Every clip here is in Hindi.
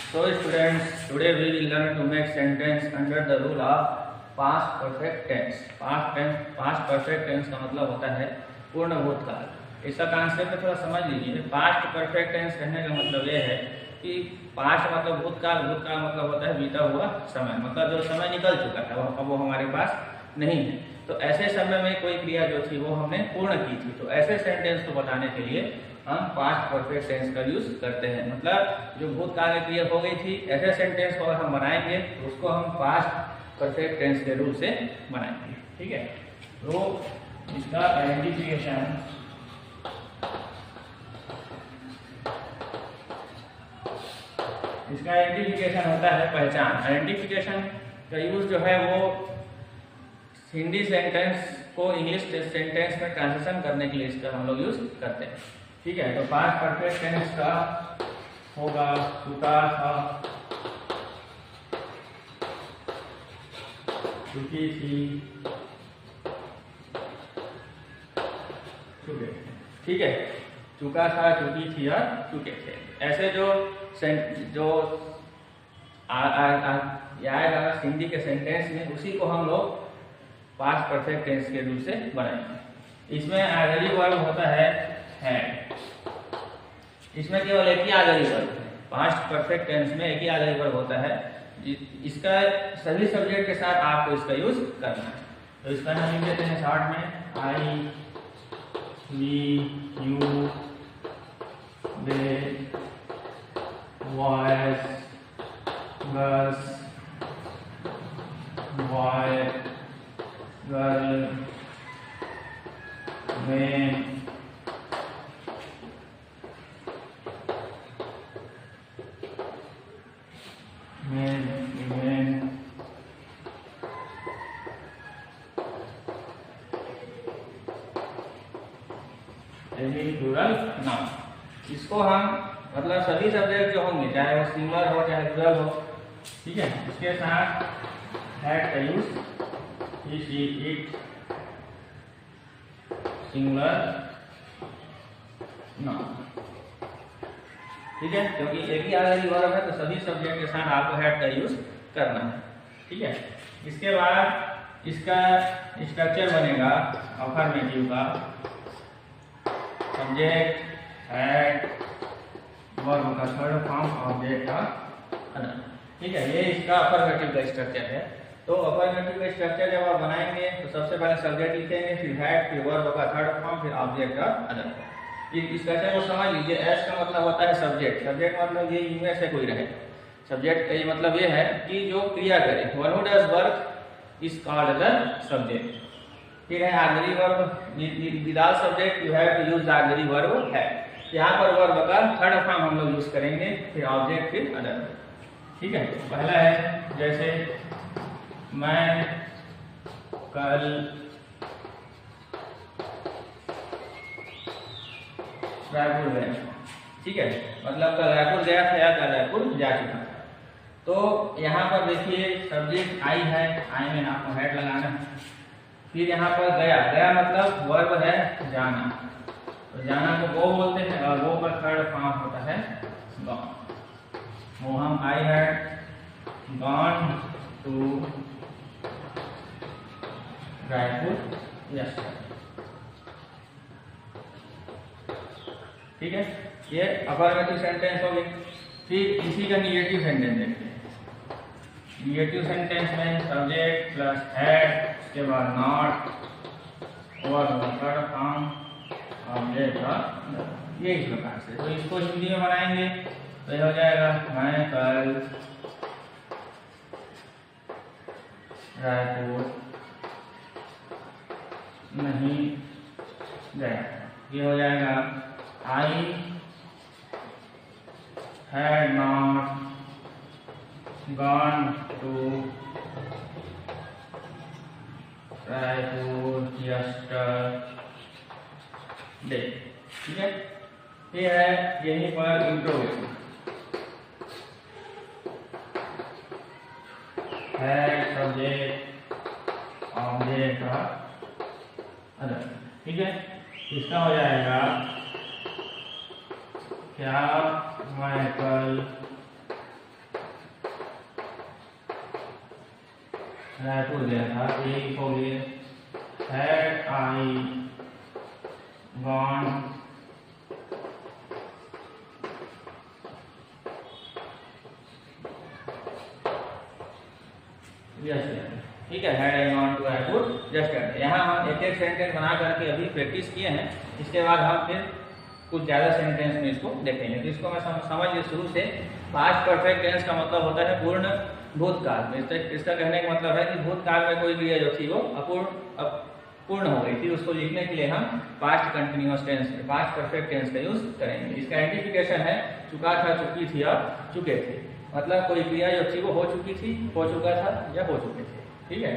So students, today we will learn to make sentence under the rule of past perfect tense. Past perfect tense का मतलब होता है पूर्ण भूतकाल। इसका कॉन्सेप्ट थोड़ा समझ लीजिए। पास्ट परफेक्ट टेंस कहने का मतलब ये है कि पास्ट मतलब भूतकाल, भूतकाल मतलब होता है बीता हुआ समय, मतलब जो समय निकल चुका था अब वो हमारे पास नहीं है। तो ऐसे समय में कोई क्रिया जो थी वो हमने पूर्ण की थी। तो ऐसे सेंटेंस को बताने के लिए हम पास्ट परफेक्ट टेंस का यूज करते हैं। मतलब जो भूतकाल में क्रिया हो गई थी, ऐसे सेंटेंस को अगर हम बनाएंगे तो उसको हम पास्ट परफेक्ट टेंस के रूप से बनाएंगे। ठीक है, तो इसका आइडेंटिफिकेशन होता है पहचान। आइडेंटिफिकेशन का यूज जो है वो हिंदी सेंटेंस को इंग्लिश सेंटेंस में ट्रांसलेशन करने के लिए इसका हम लोग यूज करते हैं। ठीक है, तो पास्ट परफेक्ट टेंस का होगा चुका था, चुकी थी, चुके। ठीक है, चुका था, चुकी थी और चुके थे। ऐसे जो आएगा हिंदी के सेंटेंस में, उसी को हम लोग पास्ट परफेक्ट टेंस के रूप से बनाएंगे। इसमें ऑक्सिलरी वर्ब होता है इसमें केवल एक ही ऑक्सिलरी वर्ब है। पास्ट परफेक्ट टेंस में एक ही ऑक्सिलरी वर्ब होता है। इसका सभी सब्जेक्ट के साथ आपको इसका यूज करना है। तो इसका नाम लिख देते हैं शॉर्ट में, I, we, you, they, boys, girls, boy, girl, man, plural noun. इसको हम मतलब सभी सब्जेक्ट जो होंगे, चाहे वो सिंगुलर हो चाहे प्लूरल हो, ठीक है, इसके साथ हैड का use, he, she, it, singular noun. ठीक है, क्योंकि एक ही ऑक्सिलरी वर्ब है तो सभी सब्जेक्ट के साथ आपको हैड का यूज करना है। ठीक है, इसके बाद इसका स्ट्रक्चर बनेगा अफर्मेटिव का, सब्जेक्ट, हैड, वर्ब का थर्ड फॉर्म, ऑब्जेक्ट का अदर। ठीक है, ये इसका अफर्मेटिव का स्ट्रक्चर है। तो अफर्मेटिव का स्ट्रक्चर जब आप बनाएंगे तो सबसे पहले सब्जेक्ट लिखेंगे, फिर हैड, फिर वर्ब का थर्ड फॉर्म, फिर ऑब्जेक्ट का अदर। इस स्ट्रक्चर को समझ लीजिए। एस का मतलब होता है सब्जेक्ट। सब्जेक्ट मतलब ये इनमें से कोई रहे। सब्जेक्ट का ये मतलब ये है कि जो क्रिया करे, one who does work is called the subject. फिर है auxiliary verb, without subject you have to use the auxiliary verb है। यहाँ पर वर्ब का थर्ड फॉर्म हम लोग यूज करेंगे, फिर ऑब्जेक्ट, फिर अदर। ठीक है, पहला है जैसे मैं कल रायपुर गया। ठीक है, मतलब कल रायपुर गया था या कल रायपुर जा चुका था। तो यहाँ पर देखिए सब्जेक्ट आई है, आई में आपको हेड लगाना है। फिर यहाँ पर गया, गया मतलब वर्ब है जाना, तो जाना को गो बोलते हैं और गो का थर्ड फॉर्म होता है गॉन। वो हम I had gone to Raipur yesterday. ठीक है, ये अफर्मेटिव सेंटेंस हो गई। फिर इसी का निगेटिव सेंटेंस देखते हैं। निगेटिव सेंटेंस में सब्जेक्ट प्लस हैड, उसके बाद नॉट, वर्ब का थर्ड फॉर्म, ऑब्जेक्ट का, ये इस प्रकार से। तो इसको हिंदी में बनाएंगे तो ये हो जाएगा मैं कल रायपुर नहीं गया। ये हो जाएगा I had not gone to Raipur yesterday. ठीक है, ये है यहीं पर इंट्रोगेशन है, सब्जेक्ट, ऑब्जेक्ट का अदर। ठीक है, इसका हो जाएगा क्या मैं कल रायपुर गया था, एक हो गए हैड आई गॉन यस, ठीक है, had I gone to Raipur just. यहाँ हम एक एक सेंटेंस बना करके अभी प्रैक्टिस किए हैं। इसके बाद हम फिर कुछ ज़्यादा सेंटेंस में इसको देखेंगे। तो इसको मैं समझ लीजिए शुरू से। पास्ट परफेक्ट टेंस का मतलब होता है पूर्ण भूतकाल में। इसका कहने का मतलब है कि भूतकाल में कोई क्रिया जो थी वो पूर्ण हो गई थी, उसको लिखने के लिए हम past continuous tense past perfect tense का यूज करेंगे। इसका आइडेंटिफिकेशन है चुका था, चुकी थी और चुके थे। मतलब कोई क्रिया जो थी वो हो चुकी थी, हो चुका था या हो चुके थे। ठीक है,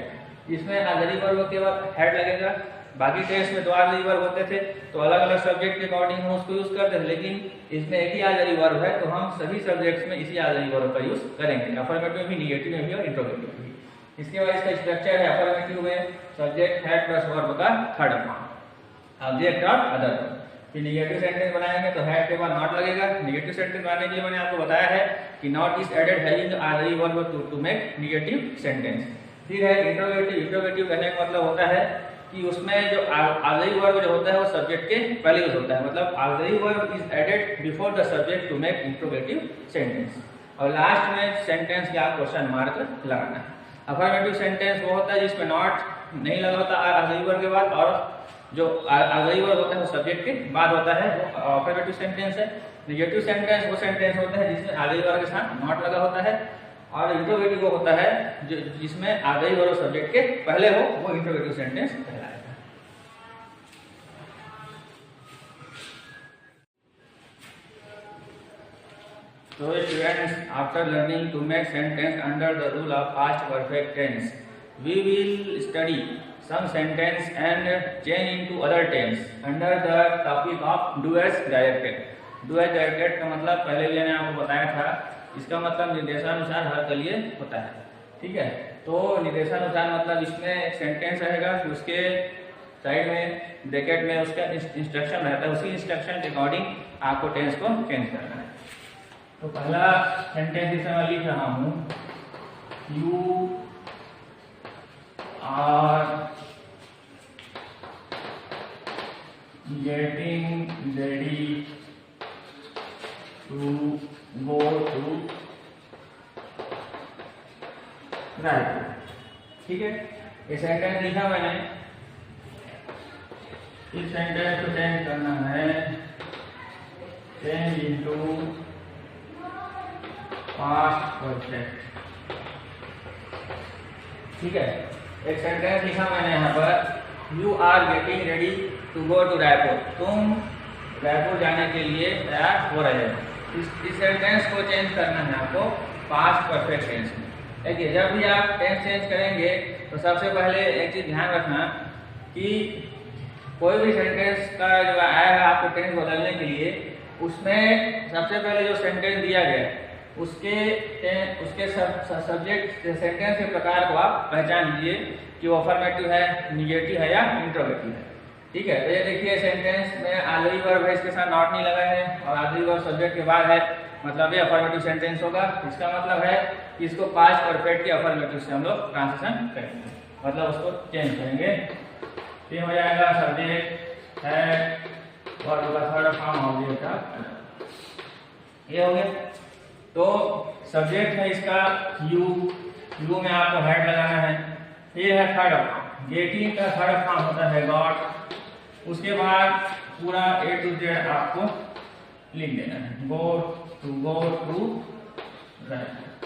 इसमें ऑक्सिलरी वर्ब के बाद हेड लगेगा। बाकी टेंस में दो ऑक्सिलरी वर्ब होते थे तो अलग अलग सब्जेक्ट के अकॉर्डिंग हम उसको यूज करते थे, लेकिन इसमें एक ही ऑक्सिलरी वर्ब है तो हम सभी सब्जेक्ट्स में इसी ऑक्सिलरी वर्ब का यूज करेंगे, अफर्मेटिव भी, नेगेटिव में भी और इंट्रोगेटिव में भी। इसके बाद इसका स्ट्रक्चर है अफर्मेटिव में सब्जेक्ट हेड प्लस वर्ब का थर्ड फॉर्म, ऑब्जेक्ट और अदर वर्ब। फिर नेगेटिव सेंटेंस बनाएंगे तो हेड के बाद नॉट लगेगा। नेगेटिव सेंटेंस बनाने के लिए मैंने आपको बताया है कि not is added having auxiliary verb to make negative sentence. फिर है इंट्रोगेटिव। इंट्रोगेटिव कहने का मतलब होता है कि उसमें जो ऑक्सिलरी वर्ब जो होता है वो सब्जेक्ट के पहले यूज होता है, मतलब auxiliary verb is added before the subject to make interrogative sentence. और लास्ट में सेंटेंस या क्वेश्चन मार्क लगाना है। अफर्मेटिव सेंटेंस वो होता है जिसमें नॉट नहीं लगा होता ऑक्सिलरी वर्ब के बाद, और जो ऑक्सिलरी वर्ब होता है वो सब्जेक्ट के बाद होता है, वो अफर्मेटिव सेंटेंस है। नेगेटिव सेंटेंस वो सेंटेंस होता है जिसमें ऑक्सिलरी वर्ब के साथ नॉट लगा होता है, और इंट्रोगेटिव वो होता है जिसमें ऑक्सिलरी वर्ब सब्जेक्ट के पहले हो, वो इंट्रोगेटिव सेंटेंस कहलाएगा। So students, after learning to make sentence under the rule of past perfect tense, we will study some sentence and change into other tense under the topic of duas directed. Duas directed का मतलब पहले भी मैंने आपको बताया था, इसका मतलब निर्देशानुसार हर के लिए होता है। ठीक है, तो निर्देशानुसार मतलब इसमें एक सेंटेंस रहेगा, फिर उसके साइड में ब्रैकेट में उसका इंस्ट्रक्शन रहता है, उसी इंस्ट्रक्शन के अकॉर्डिंग आपको टेंस को चेंज करना है। तो पहला सेंटेंस जिसे मैं लिख रहा हूं, you are getting ready to go to Raipur. ठीक है, ये सेंटेंस लिखा मैंने। इस सेंटेंस को चेंज करना है, चेंज इनटू पास्ट परफेक्ट। ठीक है, एक सेंटेंस लिखा मैंने यहाँ पर, you are getting ready to go to Raipur. तुम रायपुर जाने के लिए तैयार हो रहे हो। इस सेंटेंस को चेंज करना है आपको पास्ट परफेक्ट टेंस में। देखिए, जब भी आप टेंस चेंज करेंगे तो सबसे पहले एक चीज ध्यान रखना कि कोई भी सेंटेंस का जो आएगा आपको टेंस बदलने के लिए, उसमें सबसे पहले जो सेंटेंस दिया गया उसके सब्जेक्ट सेंटेंस के प्रकार को आप पहचान लीजिए कि वो अफर्मेटिव है, नेगेटिव है या इंट्रोगेटिव है। ठीक है, तो ये देखिए सेंटेंस में ऑक्सिलरी वर्ब है, इसके साथ नॉट नहीं लगा है, और ऑक्सिलरी वर्ब सब्जेक्ट के बाद है, मतलब ये अफर्मेटिव सेंटेंस होगा। इसका मतलब है कि इसको पास्ट परफेक्ट के अफर्मेटिव से हम लोग ट्रांजिशन करेंगे, मतलब उसको चेंज करेंगे। फिर हो जाएगा सब्जेक्ट है वर्ब का थर्ड फॉर्म ऑब्जेक्ट का, ये हो गया। तो सब्जेक्ट है इसका यू में आपको हेड लगाना है। फिर है थर्ड फॉर्म, गेटिंग का थर्ड फॉर्म होता है गॉट। उसके बाद पूरा ए टू जेड आपको लिख देना है, गो टू राइट।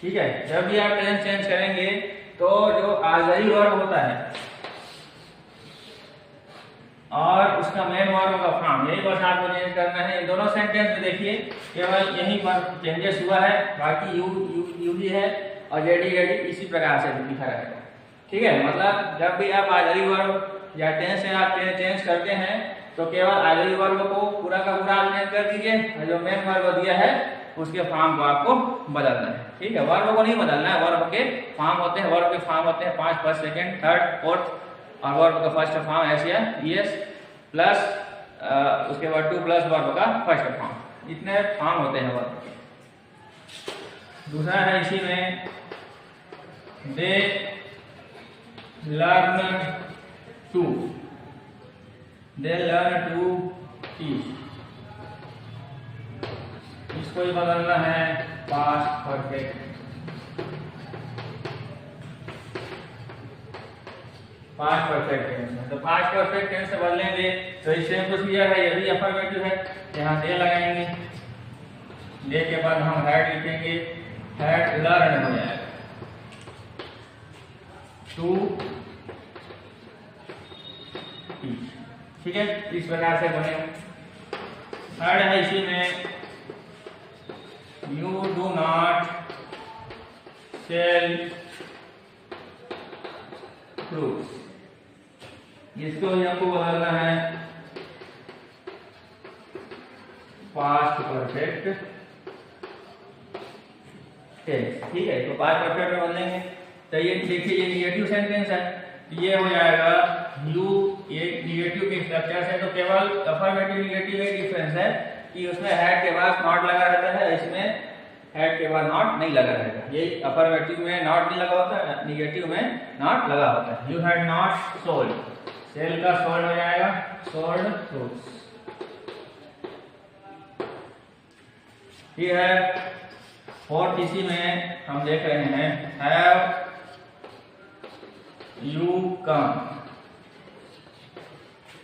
ठीक है, जब भी आप टेंस चेंज करेंगे तो जो ऑक्सिलरी वर्ब होता है और उसका मेन वर्ब का फॉर्म, यही बस आपको चेंज करना है। दोनों सेंटेंस में देखिए केवल यही पर चेंजेस हुआ है, बाकी यू ही है और जेडी इसी प्रकार से लिखा रहेगा। ठीक है, मतलब जब भी आप ऑक्सिलरी वर्ब या टेंस से आप चेंज करते हैं तो केवल ऑक्सिलरी वर्ब को पूरा का पूरा चेंज कर दीजिए, और जो मेन वर्ब दिया है उसके फॉर्म को आपको बदलना है। ठीक है, वर्ब को नहीं बदलना है, वर्ब के फॉर्म होते हैं, वर्ब के फॉर्म होते हैं 5, फर्स्ट, सेकंड, थर्ड, फोर्थ, और वर्ब का फर्स्ट फॉर्म एस या ईएस प्लस उसके बाद टू प्लस वर्ब का फर्स्ट फॉर्म, इतने फॉर्म होते हैं वर्ब के। दूसरा है इसी में दे लर्न टू टीच। इसको ही बदलना है past perfect. Past perfect tense में, तो पास्ट परफेक्ट टेंस से बदलेंगे तो इस सेम प्रोसीजर है, ये भी अफर्मेटिव है। यहाँ दे लगाएंगे, दे के बाद हम हैड लिखेंगे, हैड लर्न हो जाएगा टू टीच। ठीक है, इस प्रकार से बनेगा। थर्ड है इसी में, you do not sell fruits. इसको ही हमको बदलना है पास्ट परफेक्ट टेंस। ठीक है, तो पास्ट परफेक्ट में बदलेंगे। तो ये देखिए, ये निगेटिव सेंटेंस है, ये हो जाएगा यू। ये निगेटिव के स्ट्रक्चर से तो केवल अफर्मेटिव निगेटिव एक डिफरेंस है कि उसमें हैड के बाद नॉट लगा रहता है, इसमें हैड के बाद नॉट नहीं लगा रहेगा। ये अफर्मेटिव में नॉट नहीं लगा होता है, निगेटिव में नॉट लगा होता है। You had not sold, sell का सोल्ड हो जाएगा सोल्ड फ्रूट्स। ठीक है, फोर्थ इसी में हम देख रहे हैं, have you come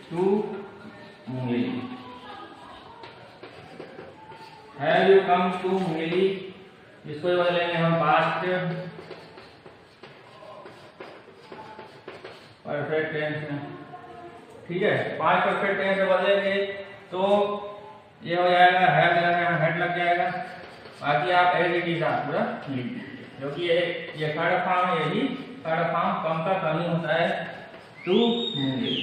to Mungli. Have you come to Mungli, इसको बदलेंगे हम पास्ट परफेक्ट टेंस में। ठीक है, पास्ट परफेक्ट टेंस से बदलेंगे तो ये हो जाएगा हैव लगाना, हेड लग जाएगा। बाकी आप एज इट इज आप पूरा लिख दीजिए, क्योंकि ये थर्ड फॉर्म है, यही थर्ड फॉर्म कम का कम ही होता है, टू मुंगली।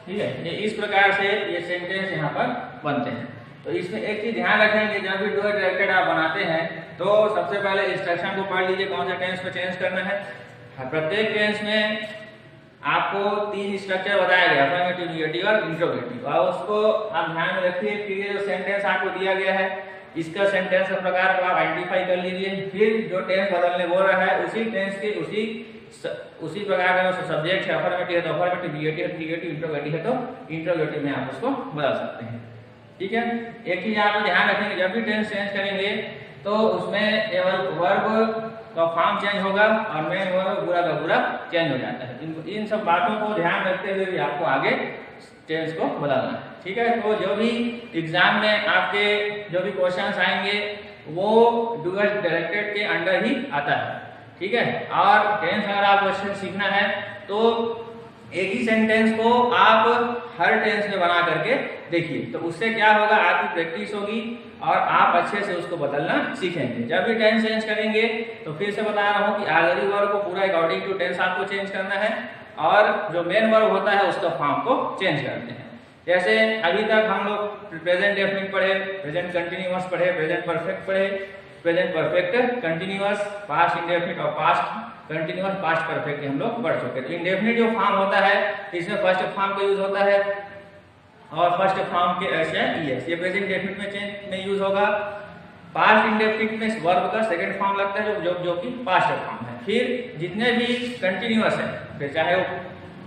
ठीक है, ये इस प्रकार से ये सेंटेंस यहाँ पर बनते हैं। तो इसमें एक चीज ध्यान रखेंगे, जब भी डू डायरेक्टेड आप बनाते हैं तो सबसे पहले इंस्ट्रक्शन को पढ़ लीजिए, कौन सा टेंस पे चेंज करना है। प्रत्येक टेंस में आपको 3 स्ट्रक्चर बताया गया, अफर्मेटिव, निगेटिव और इंट्रोगेटिव, और उसको आप ध्यान में रखिए कि ये जो सेंटेंस आपको दिया गया है, इसका सेंटेंस का प्रकार को आप आइडेंटिफाई कर लीजिए। फिर जो टेंस बदलने बोल रहा है, उसी टेंस के उसी प्रकार का जो सब्जेक्ट है, अफर्मेटिव है तो अफर्मेटिव, निगेटिव इंट्रोगेटिव है तो इंट्रोगेटिव में आप उसको बदल सकते हैं। ठीक है, एक चीज आप ध्यान रखेंगे, जब भी टेंस चेंज करेंगे तो उसमें केवल वर्ब का फॉर्म चेंज होगा और मेन वर्ब पूरा का पूरा चेंज हो जाता है। इन सब बातों को ध्यान रखते हुए भी आपको आगे टेंस को बदलना है। ठीक है, तो जो भी एग्जाम में आपके जो भी क्वेश्चंस आएंगे वो डूअल डायरेक्टेड के अंडर ही आता है। ठीक है, और टेंस अगर आपको अच्छे सीखना है तो एक ही सेंटेंस को आप हर टेंस में बना करके देखिए, तो उससे क्या होगा, आपकी प्रैक्टिस होगी और आप अच्छे से उसको बदलना सीखेंगे। जब भी टेंस चेंज करेंगे तो फिर से बता रहा हूँ कि ऑक्सिलरी वर्ब को पूरा अकॉर्डिंग टू टेंस आपको चेंज करना है, और जो मेन वर्ब होता है उसका फॉर्म को चेंज करते हैं। जैसे अभी तक हम लोग प्रेजेंट डेफिनिट पढ़े, प्रेजेंट कंटिन्यूअस पढ़े, प्रेजेंट परफेक्ट पढ़े, present perfect continuous, past indefinite और पास्ट कंटिन्यूअस, पास्ट परफेक्ट हम लोग पढ़ चुके। तो इंडेफिनिट जो फॉर्म होता है इसमें फर्स्ट फॉर्म का यूज होता है, और फर्स्ट फॉर्म के ऐसे ईएस, ये प्रेजेंट डेफिनिट में चेंज में यूज होगा। पास्ट इंडेफिनिट में वर्ब का सेकंड फॉर्म लगता है जो कि पास्ट फॉर्म है। फिर जितने भी कंटिन्यूअस है, फिर चाहे वो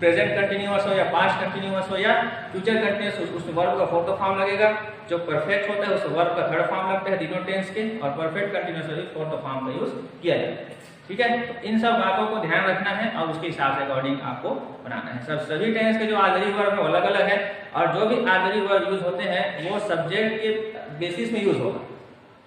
प्रेजेंट कंटिन्यूअस हो या पास्ट कंटिन्यूअस हो या फ्यूचर कंटिन्यूअस, उसमें वर्ब का फोर्थ फॉर्म लगेगा। जो परफेक्ट होता है उसमें वर्ब का थर्ड फॉर्म लगता है तीनों टेंस के, और परफेक्ट कंटिन्यूअस में फोर्थ फॉर्म का यूज किया जाता है। ठीक है, तो इन सब बातों को ध्यान रखना है और उसके हिसाब से अकॉर्डिंग आपको बनाना है। सभी टेंस के जो ऑक्सिलरी वर्ब है अलग अलग है, और जो भी ऑक्सिलरी वर्ब यूज होते हैं वो सब्जेक्ट के बेसिस में यूज होगा।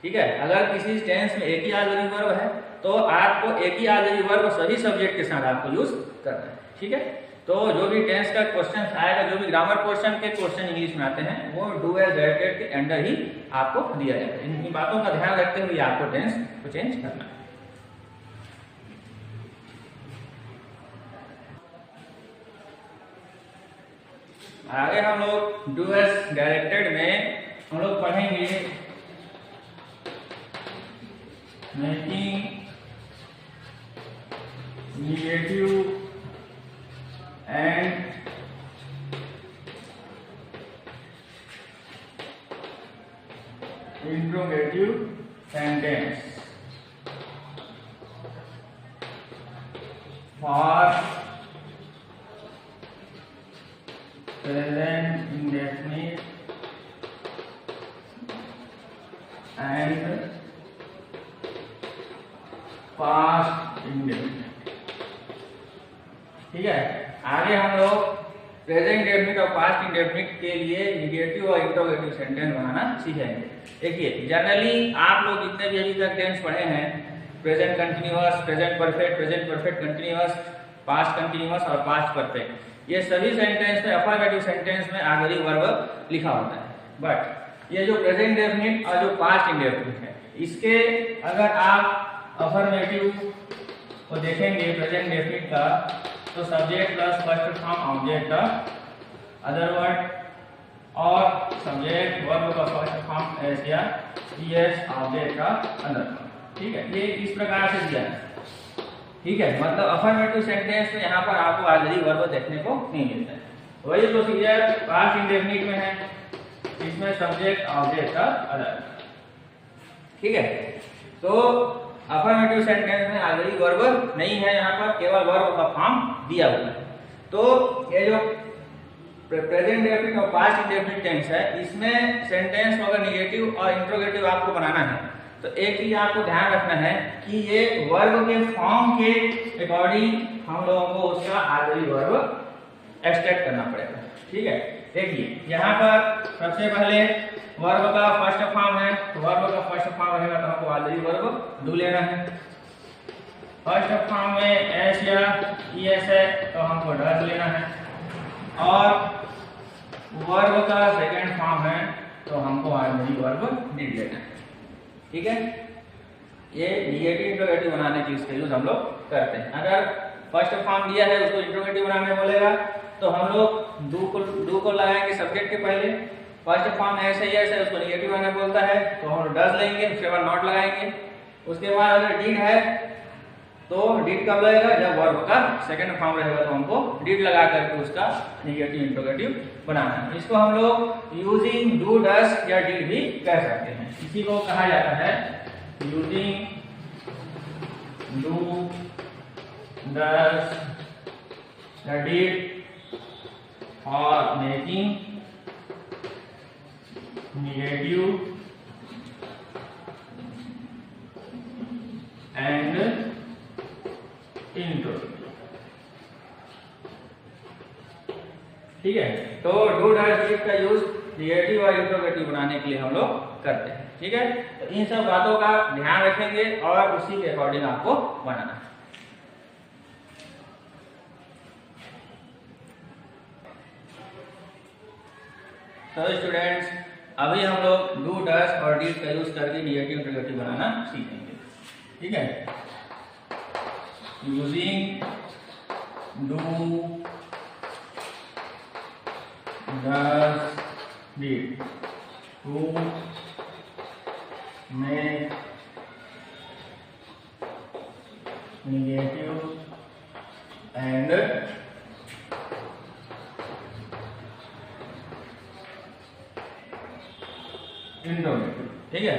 ठीक है, अगर किसी टेंस में एक ही ऑक्सिलरी वर्ब है तो आपको एक ही ऑक्सिलरी वर्ब सभी सब्जेक्ट के साथ आपको यूज करना है। ठीक है, तो जो भी टेंस का क्वेश्चन आएगा, जो भी ग्रामर क्वेश्चन के क्वेश्चन इंग्लिश में आते हैं वो डू एज डायरेक्टेड के अंडर ही आपको दिया जाएगा। इन बातों का ध्यान रखते हुए आपको टेंस को चेंज करना है। आगे हम लोग डू एज डायरेक्टेड में हम लोग पढ़ेंगे making negative and interrogative sentence for present indefinite and past indefinite. ठीक है, आगे हम लोग प्रेजेंट इंडेफिनिट और पास्ट इंडेफिनिट के लिए निगेटिव और इंट्रोगेटिव सेंटेंस बनाना सीखेंगे। देखिए, जनरली आप लोग जितने भी अभी तक टेंस पढ़े हैं, present continuous, present perfect continuous, past continuous और पास्ट परफेक्ट, ये सभी सेंटेंस में अफर्मेटिव सेंटेंस में आखिरी वर्ब लिखा होता है। बट ये जो प्रेजेंट इंडेफिनिट और जो पास्ट इंडेफिनिट है, इसके अगर आप अफर्मेटिव को देखेंगे प्रेजेंट इंडेफिनिट का, तो subject plus first form object का अदर वर्ड और सब्जेक्ट वर्ब का फर्स्ट फॉर्म एस या ईएस ऑब्जेक्ट का अदर फॉर्म। ठीक है, ये इस प्रकार से दिया है। ठीक है, मतलब अफर्मेटिव सेंटेंस में यहाँ पर आपको ऑलरेडी वर्ब देखने को नहीं मिलता है। वही प्रोसीजर पास्ट इंडेफिनिट में है, इसमें सब्जेक्ट ऑब्जेक्ट का अदर। ठीक है, तो अफर्मेटिव सेंटेंस में ऑलरेडी वर्ब नहीं है, यहाँ पर केवल वर्ब का फॉर्म दिया हुआ है। तो ये जो प्रेजेंट इंडेफिनिट और पास्ट इंडेफिनिट टेंस है, इसमें सेंटेंस अगर निगेटिव और इंट्रोगेटिव आपको बनाना है, तो एक चीज आपको ध्यान रखना है कि ये वर्ब के फॉर्म के अकॉर्डिंग हम लोगों को उसका ऑलरेडी वर्ब एक्सट्रैक्ट करना पड़ेगा। ठीक है, देखिए यहाँ पर सबसे पहले वर्ब का फर्स्ट फॉर्म है, तो वर्ब का फर्स्ट फॉर्म रहेगा तो हमको ऑलरेडी वर्ब डू लेना है। फर्स्ट फॉर्म में एस या ईएस है तो हमको डज लेना है, और वर्ब का सेकंड फॉर्म है तो हमको ऑलरेडी वर्ब डिड लेना है। ठीक है, ये निगेटिव इंट्रोगेटिव बनाने की इसका यूज हम लोग करते हैं। अगर फर्स्ट फॉर्म दिया है उसको इंट्रोगेटिव बनाने बोलेगा तो हम लोग डू को लगाएंगे सब्जेक्ट के पहले। फर्स्ट फॉर्म ऐसे ही ऐसे उसको निगेटिव बनाने बोलता है तो हम डज लेंगे, उसके बाद नॉट लगाएंगे। उसके बाद अगर डिड है तो डिड कब लगेगा, जब वर्ब का सेकंड फॉर्म रहेगा तो हमको डिड लगा करके उसका निगेटिव इंट्रोगेटिव बनाना है। इसको हम लोग यूजिंग डू डज या डिड भी कह सकते हैं। इसी को कहा जाता है यूजिंग डू डज या डिड और मेकिंग निगेटिव एंड इंट्रोगेटिव। ठीक है, तो डू डज डिड का यूज निगेटिव और इंट्रोगेटिव बनाने के लिए हम लोग करते हैं। ठीक है, तो इन सब बातों का ध्यान रखेंगे और उसी के अकॉर्डिंग आपको बनाना है। तो स्टूडेंट्स, अभी हम लोग डू डज और डिड का यूज करके निगेटिव इंट्रोगेटिव बनाना सीखेंगे। ठीक है, using do does did to make negative and interrogative. ठीक है,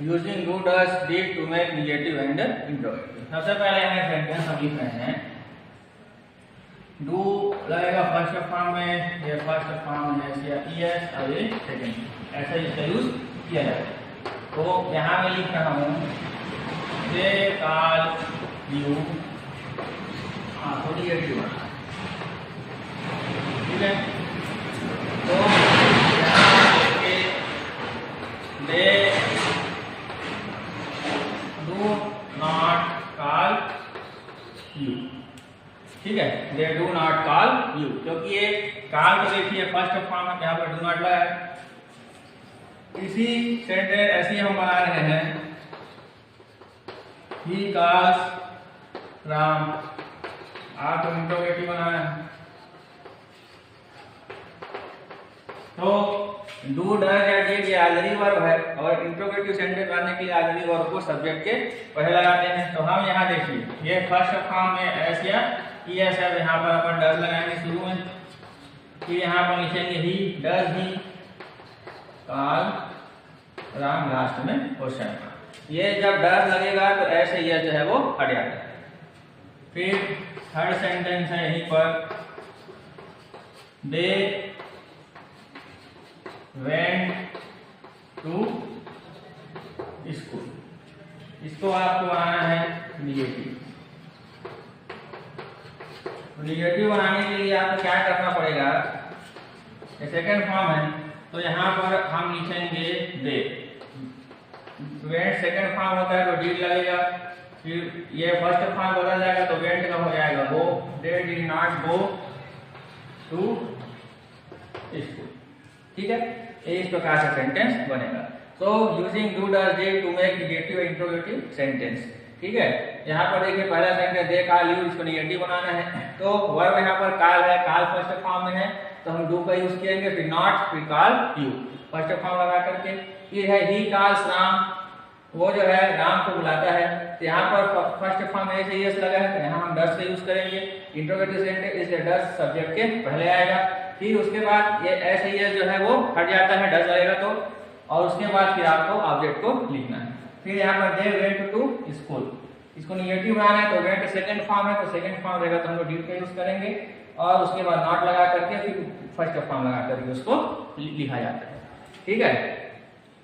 using do does did to make negative and interrogative. सबसे पहले हमें सेंटेंस हम लिख रहे हैं, डू लगेगा फर्स्ट फॉर्म में, ये फर्स्ट फॉर्म है ईएस और ये सेकंड, ऐसा इसका यूज किया जाता है। तो यहाँ मैं लिख रहा हूँ दे कॉल यू, थोड़ी एडिट बना। ठीक है, तो they do not call you. ठीक है, they do not call you, क्योंकि ये कॉल तो देखिए फर्स्ट फॉर्म में यहाँ पर डू नॉट लगा है। इसी सेंटेंस ऐसे हम बना रहे हैं, ही कॉल्स राम, आप इंट्रोगेटिव बनाना है। तो डू डज या डिड ये ऑलरेडी वर्ब है, और इंट्रोगेटिव सेंटेंस बनाने के लिए ऑलरेडी वर्ब को सब्जेक्ट के पहले लगाते हैं। तो हम यहाँ देखिए, ये फर्स्ट फॉर्म में एस या ईएस है, यहाँ पर अपन डज लगाएंगे शुरू में, फिर यहाँ पर लिखेंगे he does he call Ram, last में क्वेश्चन। ये जब डज लगेगा तो ऐसे ये जो है वो हट जाता है। फिर थर्ड सेंटेंस है यहीं पर, दे वेंट टू स्कूल। इसको आपको बनाना है निगेटिव। निगेटिव बनाने के लिए आपको क्या करना पड़ेगा, ये सेकेंड फॉर्म है तो यहाँ पर हम लिखेंगे दे। वेंट सेकेंड फॉर्म होता है तो डीड लगेगा। फिर ये फर्स्ट फॉर्म बदल जाएगा तो वेंट का हो जाएगा go. They did not go to school. ठीक है, इस प्रकार से सेंटेंस बनेगा। So using do does did to make negative interrogative sentence. ठीक है, यहाँ पर देखिए पहला सेंटेंस दे कॉल यू, इसको निगेटिव बनाना है तो वर्ब यहाँ पर कॉल है, कॉल फर्स्ट फॉर्म में है तो हम डू का यूज करेंगे। फिर नॉट, फिर कॉल यू फर्स्ट फॉर्म लगा करके। फिर है ही कॉल्स राम, वो जो है राम को बुलाता है तो यहाँ पर फर्स्ट फॉर्म में ऐसे यस लगा है तो यहाँ हम डज से यूज करेंगे। इंट्रोगेटिव सेंटेंस इसलिए डज सब्जेक्ट के पहले आएगा। फिर उसके बाद ये ऐसे यस जो है वो हट जाता है डज लगेगा तो, और उसके बाद फिर आपको ऑब्जेक्ट को लिखना है। फिर यहाँ पर दे वेंट टू स्कूल, इसको निगेटिव बनाना है तो वेंट सेकंड फॉर्म है तो सेकंड फॉर्म रहेगा तो हम लोग डीड का यूज करेंगे और उसके बाद नॉट लगा करके फिर फर्स्ट फॉर्म लगा करके उसको लिखा जाता है। ठीक है,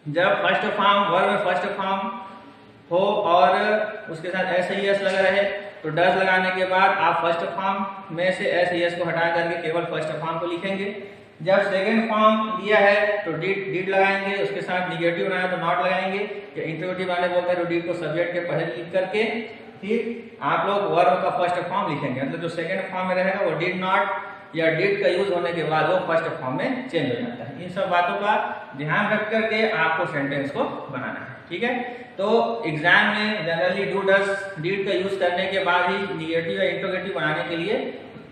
जब फर्स्ट फॉर्म वर्ब में फर्स्ट फॉर्म हो और उसके साथ ऐसे ही एस लगा रहे तो डज लगाने के बाद आप फर्स्ट फॉर्म में से ऐसे एस को हटा करके केवल फर्स्ट फॉर्म को लिखेंगे। जब सेकंड फॉर्म दिया है तो डीड लगाएंगे, उसके साथ निगेटिव बनाया तो नॉट लगाएंगे। या इंट्रोगेटिव वाले बोलते हैं तो डीड को सब्जेक्ट के पहले लिख करके फिर आप लोग वर्ब का फर्स्ट फॉर्म लिखेंगे। मतलब जो सेकंड फॉर्म में रहेगा वो डिड नॉट या डिड का यूज होने के बाद वो फर्स्ट फॉर्म में चेंज हो जाता है। इन सब बातों का ध्यान रख करके आपको सेंटेंस को बनाना है। ठीक है, तो एग्जाम में जनरली डू डज डिड का यूज करने के बाद ही निगेटिव या इंट्रोगेटिव बनाने के लिए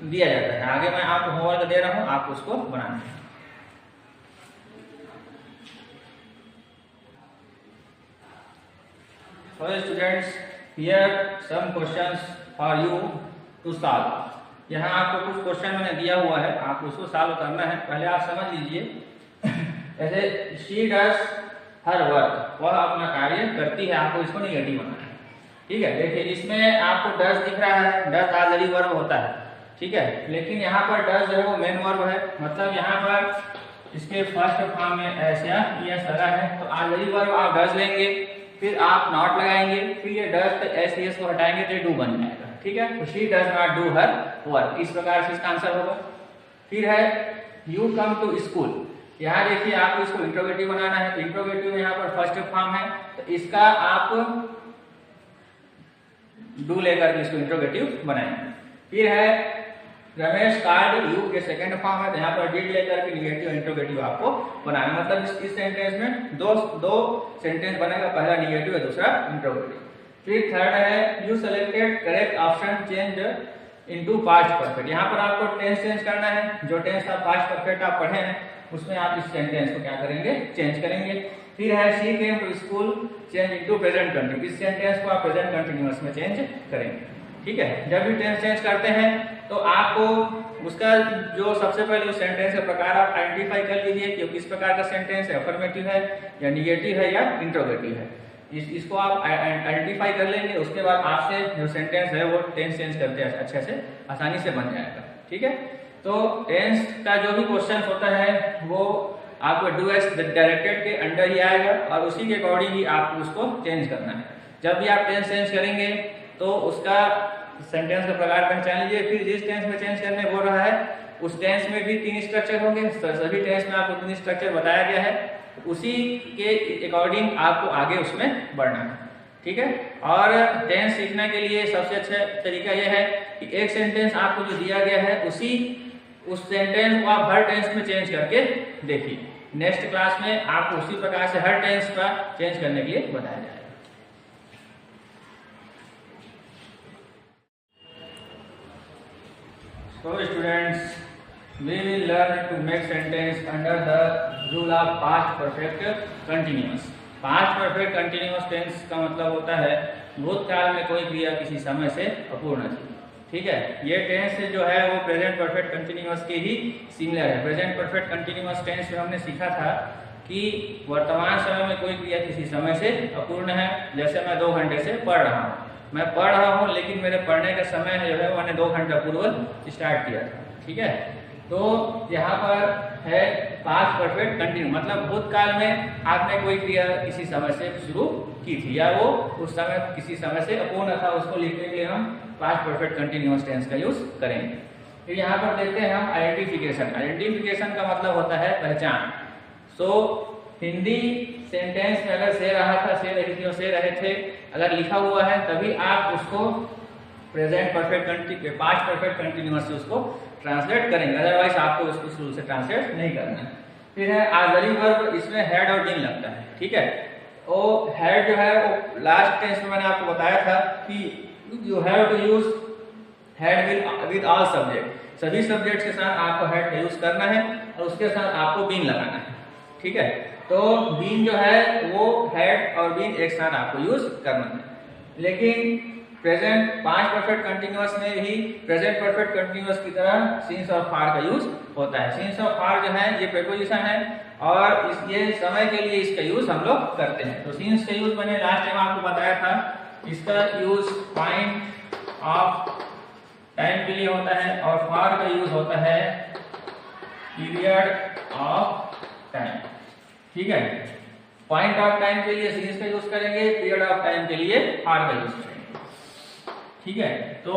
दिया जाता है। आगे मैं आपको होमवर्क दे रहा हूं, आपको उसको बनाना है। So students, here some questions for you to solve. यहाँ आपको कुछ क्वेश्चन मैंने दिया हुआ है, आपको उसको सॉल्व करना है। पहले आप समझ लीजिए ऐसे शी डज हर वर्क, वह अपना कार्य करती है, आपको इसको निगेटिव बनाना है। ठीक है, देखिए इसमें आपको डज दिख रहा है, डज ऑलरेडी वर्ब होता है। ठीक है, लेकिन यहाँ पर डज जो है वो मेन वर्ब है। मतलब यहाँ पर इसके फर्स्ट फॉर्म में ऐसे यस लगा है तो ऑलरेडी वर्ब आप डज लेंगे, फिर आप नॉट लगाएंगे, फिर ये डज एस यस को हटाएंगे तो डू बन जाएगा। ठीक है, तो she does not do her work, इस प्रकार से इसका आंसर होगा। फिर है यू कम टू स्कूल, यहाँ देखिए आपको इसको इंट्रोगेटिव बनाना है तो इंट्रोगेटिव में यहाँ पर फर्स्ट फॉर्म है तो इसका आप डू लेकर के इसको इंट्रोगेटिव बनाएंगे। फिर है रमेश कार्ड यू के सेकंड फॉर्म है तो यहाँ पर डिड लेकर के निगेटिव इंट्रोगेटिव आपको बनाना। मतलब इस सेंटेंस में दो सेंटेंस बनेगा, पहला निगेटिव है दूसरा इंट्रोगेटिव। फिर थर्ड है you selected correct option change into past perfect, यहाँ पर आपको टेंस चेंज करना है। जो टेंस आप पास्ट परफेक्ट आप पढ़े हैं उसमें आप इस सेंटेंस को क्या करेंगे, चेंज करेंगे। फिर है she came to school change into present continuous, इस सेंटेंस को आप प्रेजेंट कंटिन्यूअस में चेंज करेंगे। ठीक है, जब भी टेंस चेंज करते हैं तो आपको उसका जो सबसे पहले उस सेंटेंस का प्रकार आप आइडेंटिफाई कर लीजिए कि किस प्रकार का सेंटेंस है, अफर्मेटिव है या निगेटिव है या इंट्रोगेटिव है। इसको आप आइडेंटिफाई कर लेंगे, उसके बाद आपसे जो सेंटेंस है वो टेंस चेंज करते हैं अच्छे से आसानी से बन जाएगा। ठीक है, तो टेंस का जो भी क्वेश्चन होता है वो आपको डू एस डायरेक्टेड के अंडर ही आएगा और उसी के अकॉर्डिंग ही आपको उसको चेंज करना है। जब भी आप टेंस चेंज करेंगे तो उसका सेंटेंस का प्रकार पहचान लीजिए। फिर जिस टेंस में चेंज करने बोल रहा है उस टेंस में भी 3 स्ट्रक्चर होंगे, सभी टेंस में आपको 3 स्ट्रक्चर बताया गया है, उसी के अकॉर्डिंग आपको आगे उसमें बढ़ना है। ठीक है, और टेंस सीखने के लिए सबसे अच्छा तरीका यह है कि एक सेंटेंस आपको जो दिया गया है उस सेंटेंस को आप हर टेंस में चेंज करके देखिए। नेक्स्ट क्लास में आपको उसी प्रकार से हर टेंस का चेंज करने के लिए बताया जाएगा। So students, we will learn to make sentence under the rule of past perfect continuous. Past perfect continuous tense का मतलब होता है भूतकाल में कोई क्रिया किसी समय से अपूर्ण थी। ठीक है, ये टेंस जो है वो प्रेजेंट परफेक्ट कंटिन्यूअस के ही सिमिलर है। प्रेजेंट परफेक्ट कंटिन्यूअस टेंस में हमने सीखा था कि वर्तमान समय में कोई क्रिया किसी समय से अपूर्ण है। जैसे मैं 2 घंटे से पढ़ रहा हूँ, मैं पढ़ रहा हूँ लेकिन मेरे पढ़ने का समय जो है मैंने 2 घंटा पूर्व स्टार्ट किया था, ठीक है। तो यहाँ पर है पास्ट परफेक्ट कंटिन्यू, मतलब भूतकाल में आपने कोई क्रिया किसी समय से शुरू की थी या वो उस समय किसी समय से अपूर्ण था, उसको लिखने के लिए हम पास्ट परफेक्ट कंटिन्यूअस टेंस का यूज करेंगे। फिर यहाँ पर देखते हैं हम आइडेंटिफिकेशन। आइडेंटिफिकेशन का मतलब होता है पहचान। सो हिंदी सेंटेंस में अगर से रहा था, से रही थी और से रहे थे अगर लिखा हुआ है तभी आप उसको present perfect past perfect continuous से उसको ट्रांसलेट करेंगे, अदरवाइज आपको उसको शुरू से ट्रांसलेट नहीं करना है। फिर है ऑक्सिलरी वर्ब, इसमें हेड और बीन लगता है, ठीक है। और हेड जो है वो लास्ट टेंस में मैंने आपको बताया था कि you have to use had with all subject, सभी सब्जेक्ट्स के साथ आपको हेड का यूज करना है और उसके साथ आपको बीन लगाना है, ठीक है। तो बीन जो है वो हेड और बीन एक साथ आपको यूज करना है। लेकिन प्रेजेंट पास्ट परफेक्ट कंटिन्यूअस में भी प्रेजेंट परफेक्ट कंटिन्यूअस की तरह सिंस और फार का यूज होता है। सिंस और फार जो है ये प्रीपोजिशन है और ये समय के लिए इसका यूज हम लोग करते हैं। तो सिंस का यूज मैंने लास्ट टाइम आपको बताया था, इसका यूज पॉइंट ऑफ टाइम के लिए होता है और फार का यूज होता है पीरियड ऑफ टाइम, ठीक है। पॉइंट ऑफ टाइम के लिए सिंस का यूज करेंगे, पीरियड ऑफ टाइम के लिए फार का यूज करेंगे, ठीक है। तो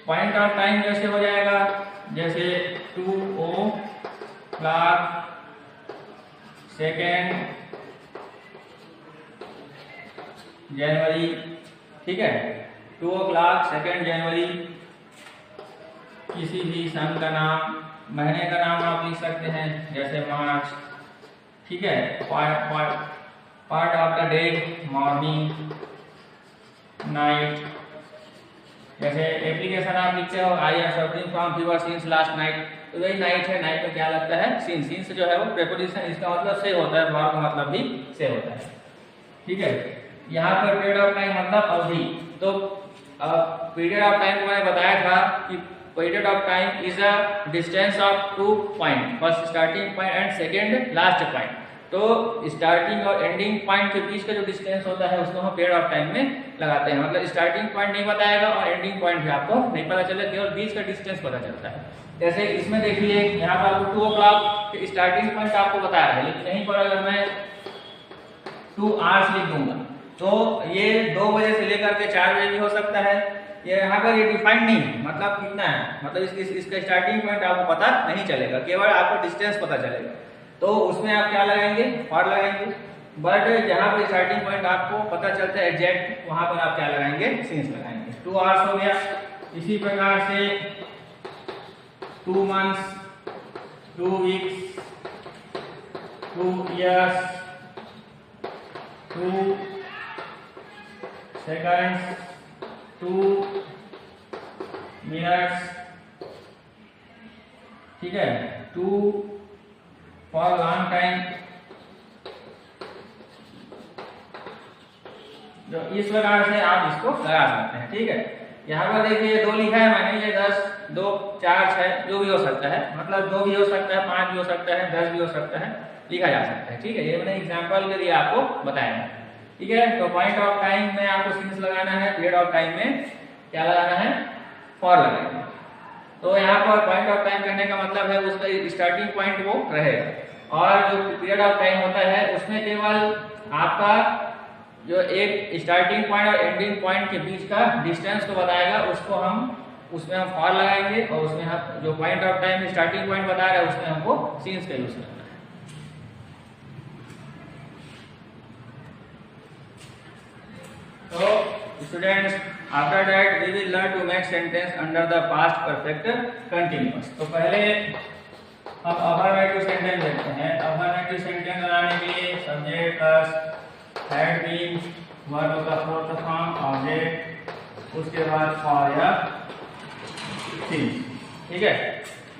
पॉइंट ऑफ टाइम जैसे हो जाएगा, जैसे 2 o'clock सेकेंड जनवरी, ठीक है। 2 o'clock सेकेंड जनवरी, किसी भी सन का नाम, महीने का नाम आप लिख सकते हैं जैसे मार्च, ठीक है। Part of the day, morning, night, जैसे एप्लीकेशन आप लिखते हो I am suffering from fever since last night, तो वही नाइट है, नाइट में क्या लगता है सिंस। सिंस जो है वो प्रीपोजिशन, इसका मतलब से होता है, वर्ब का मतलब भी से होता है, ठीक है। यहाँ पर पीरियड ऑफ टाइम मतलब अवधि। तो पीरियड ऑफ टाइम को मैंने बताया था कि period of time is a distance of 2 point, first starting point and second last point. तो स्टार्टिंग और एंडिंग पॉइंट के बीच का जो डिस्टेंस होता है उसको हम पीरियड ऑफ टाइम में लगाते हैं। मतलब स्टार्टिंग पॉइंट नहीं बताएगा और एंडिंग पॉइंट भी आपको नहीं पता चलेगा, केवल बीच का डिस्टेंस पता चलता है। जैसे इसमें देखिए यहाँ पर आपको 2 o'clock के स्टार्टिंग पॉइंट आपको बताया है, लेकिन यहीं पर अगर मैं 2 hours लिख दूंगा तो ये 2 बजे से लेकर के 4 बजे भी हो सकता है। ये यहाँ पर ये डिफाइंड नहीं है, मतलब कितना है, मतलब इसका स्टार्टिंग पॉइंट आपको पता नहीं चलेगा, केवल आपको डिस्टेंस पता चलेगा। तो उसमें आप क्या लगाएंगे, फॉर लगाएंगे। बट जहाँ पर स्टार्टिंग पॉइंट आपको पता चलता है एग्जैक्ट, वहां पर आप क्या लगाएंगे, सिंस लगाएंगे। 2 hours हो गया। इसी प्रकार से 2 months, 2 weeks, 2 years, 2 seconds, 2 minutes, ठीक है। 2 for long time, जो इस प्रकार से आप इसको लगा सकते हैं, ठीक है। यहाँ पर देखिए 2 लिखा है मैंने, ये 10, 2, 4, 6 जो भी हो सकता है, मतलब 2 भी हो सकता है, 5 भी हो सकता है, 10 भी हो सकता है, लिखा जा सकता है, ठीक है। ये मैंने एग्जांपल के लिए आपको बताया है, ठीक है। तो पॉइंट ऑफ टाइम में आपको सिंस लगाना है, पीरियड ऑफ टाइम में क्या लगाना है, फॉर लगाना है। तो यहाँ पर पॉइंट ऑफ टाइम कहने का मतलब है उसका स्टार्टिंग पॉइंट वो रहेगा और जो पीरियड ऑफ टाइम होता है उसमें केवल आपका जो एक स्टार्टिंग पॉइंट और एंडिंग पॉइंट के बीच का डिस्टेंस को बताएगा, उसमें हम फॉर लगाएंगे और उसमें हम जो point of time starting point बता रहे हैं उसमें हमको सिंस का यूज करना है। तो students, after that we will learn to make sentence under the past perfect continuous. तो पहले हम अफर्मेटिव सेंटेंस देखते हैं। अफर्मेटिव सेंटेंस बनाने के लिए subject plus had been, verb का फोर्थ फॉर्म, ऑब्जेक्ट, उसके बाद फॉर या सिंस, ठीक है।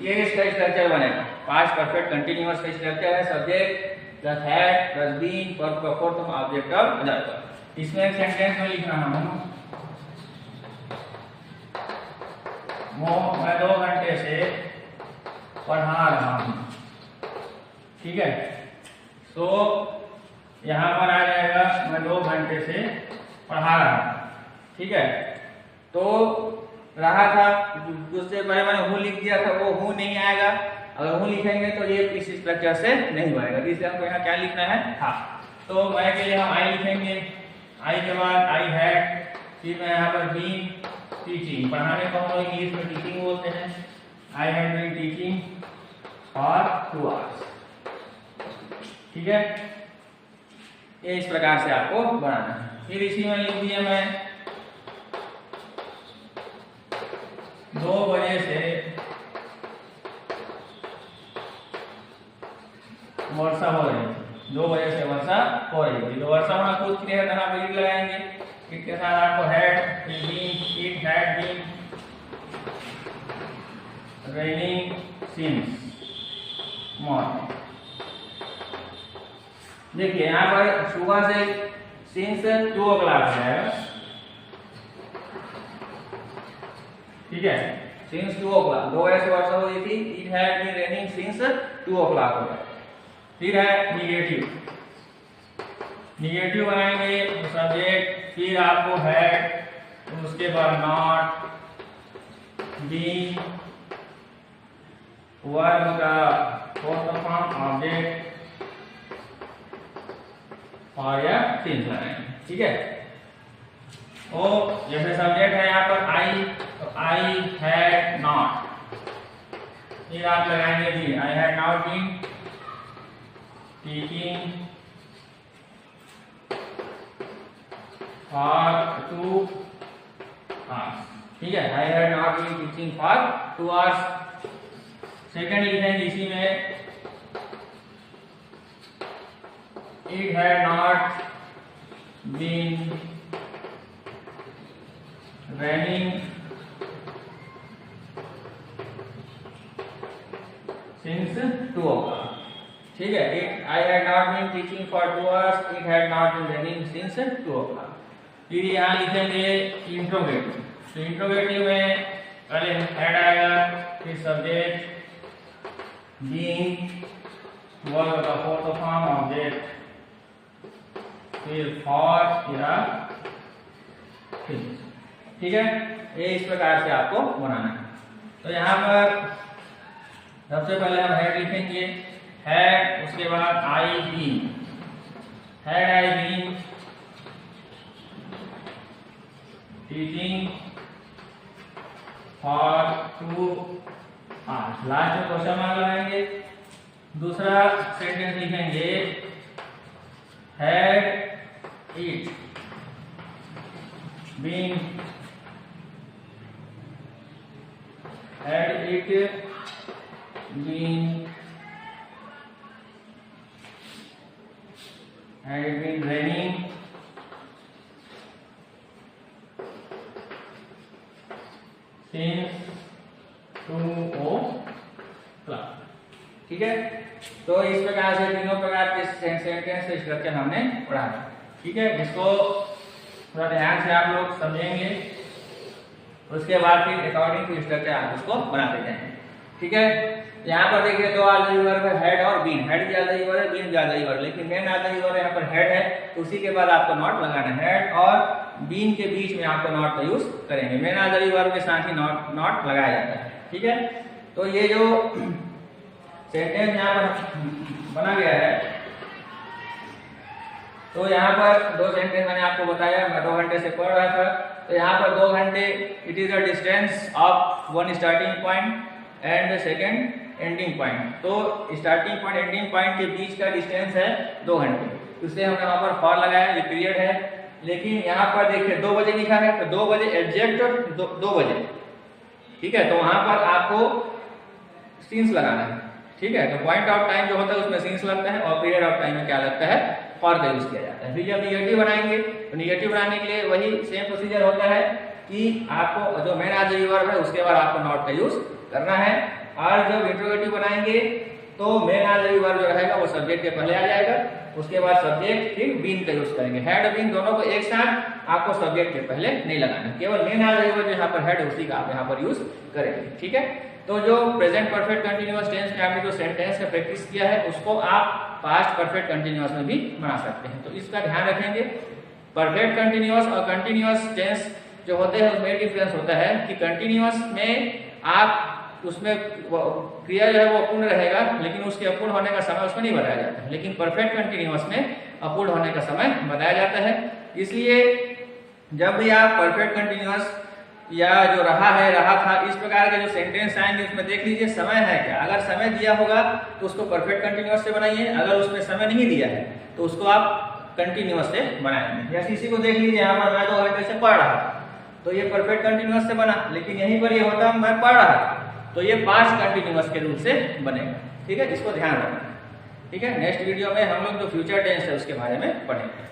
ये इसका स्ट्रक्चर बनेगा। पास्ट परफेक्ट कंटिन्यूअस का स्ट्रक्चर है subject plus had plus been, verb का फोर्थ फॉर्म, ऑब्जेक्ट और अदर। इसमें एक सेंटेंस में लिख रहा हूं, मैं 2 घंटे से पढ़ा रहा हूं, ठीक है। सो यहाँ पर आ जाएगा मैं 2 घंटे से पढ़ा रहा हूँ, ठीक है। तो रहा था उससे पहले मैंने हूँ लिख दिया था, वो हूँ नहीं आएगा। अगर हूँ लिखेंगे तो ये इस स्ट्रक्चर से नहीं बनेगा, इसलिए हमको यहाँ क्या लिखना है, था। तो मैं के लिए हम आई लिखेंगे, आई के बाद आई हैड, फिर मैं यहाँ पर बीन टीचिंग, पढ़ाने को हम लोग इंग्लिश में टीचिंग बोलते हैं। I had been teaching for 2 hours, ठीक है। ये इस प्रकार से आपको बनाना है। फिर इसी में लिख दिया मैं 2 बजे से वर्षा हो रही थी, 2 बजे से वर्षा हो रही थी। तो वर्षा होना खुद क्रिया करना बिल्कुल लगाएंगे, इसके साथ आपको had, been, it had been raining since morning. देखिए यहाँ पर सुबह से सिंस 2 o'clock हो जाएगा, ठीक है। सिंस 2 o'clock, 2 बजे से वर्षा हो रही थी। It had been raining since 2 o'clock हो गया। फिर है निगेटिव, निगेटिव बनाएंगे सब्जेक्ट, फिर आपको हैड, उसके बाद नॉट, बीन, वर्ब का फोर्थ फॉर्म ऑब्जेक्ट और या सिंस लगाएंगे, ठीक है। ओ जैसे सब्जेक्ट है यहाँ पर आई, तो आई हैड नॉट, फिर आप लगाएंगे भी I had not been teaching for 2 hours, ठीक है। I had not been teaching for 2 hours. Second लिखेंगे इसी में, it had not been raining since 2 o'clock, ठीक है। I had not been teaching for 2 hours. It had not been raining since 2 o'clock. फिर यहाँ लिखेंगे इंट्रोगेटिव, तो इंट्रोगेटिव में पहले हेड आएगा, फिर सब्जेक्ट, बीइंग, वर्ब का फोर्थ फॉर्म ऑब्जेक्ट, फिर फॉर या फिर, ठीक है। ये इस प्रकार से आपको बनाना है। तो यहाँ पर सबसे पहले हम हेड लिखेंगे, हेड, उसके बाद I been, had I been teaching for 2 hours. Last में क्वेश्चन मार्क लगाएंगे। दूसरा सेंटेंस लिखेंगे, had it been, had it been raining since 2 o'clock, ठीक है। तो इस प्रकार से तीनों प्रकार के सेंटेंस स्ट्रक्चर हमने पढ़ा, ठीक है। इसको थोड़ा ध्यान से आप लोग समझेंगे, उसके बाद फिर अकॉर्डिंग टू स्ट्रक्चर आप उसको बनाते जाएंगे, ठीक है। यहाँ पर देखिए 2 ऑलरेडी वर्ब है, हेड और बीन। हेड भी ऑलरेडी वर्ब है, बीन भी ऑलरेडी वर्ब, लेकिन मेन ऑलरेडी वर्ब यहाँ पर हेड है, तो उसी के बाद आपको नॉट लगाना है। हेड और बीन के बीच में आपको नॉट का यूज करेंगे, मेन ऑलरेडी वर्ब के साथ ही नॉट लगाया जाता है, ठीक है। तो ये जो सेंटेंस यहाँ पर बना गया है, तो यहाँ पर 2 सेंटेंस मैंने आपको बताया, मैं 2 घंटे से पढ़ रहा था। तो यहाँ पर 2 घंटे, it is the distance of 1 starting point and second ending point. तो स्टार्टिंग पॉइंट एंडिंग पॉइंट के बीच का डिस्टेंस है 2 घंटे, इसलिए हमने वहाँ पर फॉर लगाया, ये पीरियड है। लेकिन यहाँ पर देखिए 2 बजे लिखा है, तो 2 बजे एग्जैक्ट 2 बजे, ठीक है। तो वहाँ पर आपको सिंस लगाना है, ठीक है। तो पॉइंट ऑफ टाइम जो होता है उसमें सिंस लगता है, और पीरियड ऑफ टाइम में क्या लगता है, फॉर का यूज किया जाता है। फिर जब निगेटिव बनाएंगे, तो निगेटिव बनाने के लिए वही सेम प्रोसीजर होता है कि आपको जो मेन ऑलरेडी वर्ब है उसके बाद आपको नॉट का यूज करना है। और जब इंट्रोगेटिव बनाएंगे तो मेन ऑलरेडी वर्ब जो रहेगा वो सब्जेक्ट के पहले आ जाएगा, उसके बाद सब्जेक्ट फिर बीन का यूज करेंगे। हेड और बीन दोनों को एक साथ आपको सब्जेक्ट के पहले नहीं लगाना, केवल मेन ऑलरेडी वर्ब जो यहाँ पर हेड उसी का आप यहाँ पर यूज करेंगे, ठीक है। तो जो प्रेजेंट परफेक्ट कंटिन्यूअस टेंस में आपने जो सेंटेंस है प्रैक्टिस किया है उसको आप पास्ट परफेक्ट कंटिन्यूअस में भी बना सकते हैं। तो इसका ध्यान रखेंगे। परफेक्ट कंटिन्यूअस और कंटिन्यूअस टेंस जो होते हैं उसमें डिफरेंस होता है कि कंटिन्यूअस में आप उसमें क्रिया जो है वो अपूर्ण रहेगा, लेकिन उसके अपूर्ण होने का समय उसमें नहीं बताया जाता है। लेकिन परफेक्ट कंटिन्यूअस में अपूर्ण होने का समय बताया जाता है। इसलिए जब भी आप परफेक्ट कंटिन्यूअस या जो रहा है, रहा था, इस प्रकार के जो सेंटेंस आएंगे उसमें देख लीजिए समय है क्या। अगर समय दिया होगा तो उसको परफेक्ट कंटिन्यूअस से बनाइए, अगर उसमें समय नहीं दिया है तो उसको आप कंटिन्यूअस से बनाएंगे। या इसी को देख लीजिए, यहाँ पर मैं 2 घंटे से पढ़ रहा तो ये परफेक्ट कंटिन्यूअस से बना, लेकिन यहीं पर ये होता मैं पढ़ रहा तो ये पास्ट कंटिन्यूअस के रूप से बनेगा। ठीक है, इसको ध्यान रखना। ठीक है, नेक्स्ट वीडियो में हम लोग जो फ्यूचर टेंस है उसके बारे में पढ़ेंगे।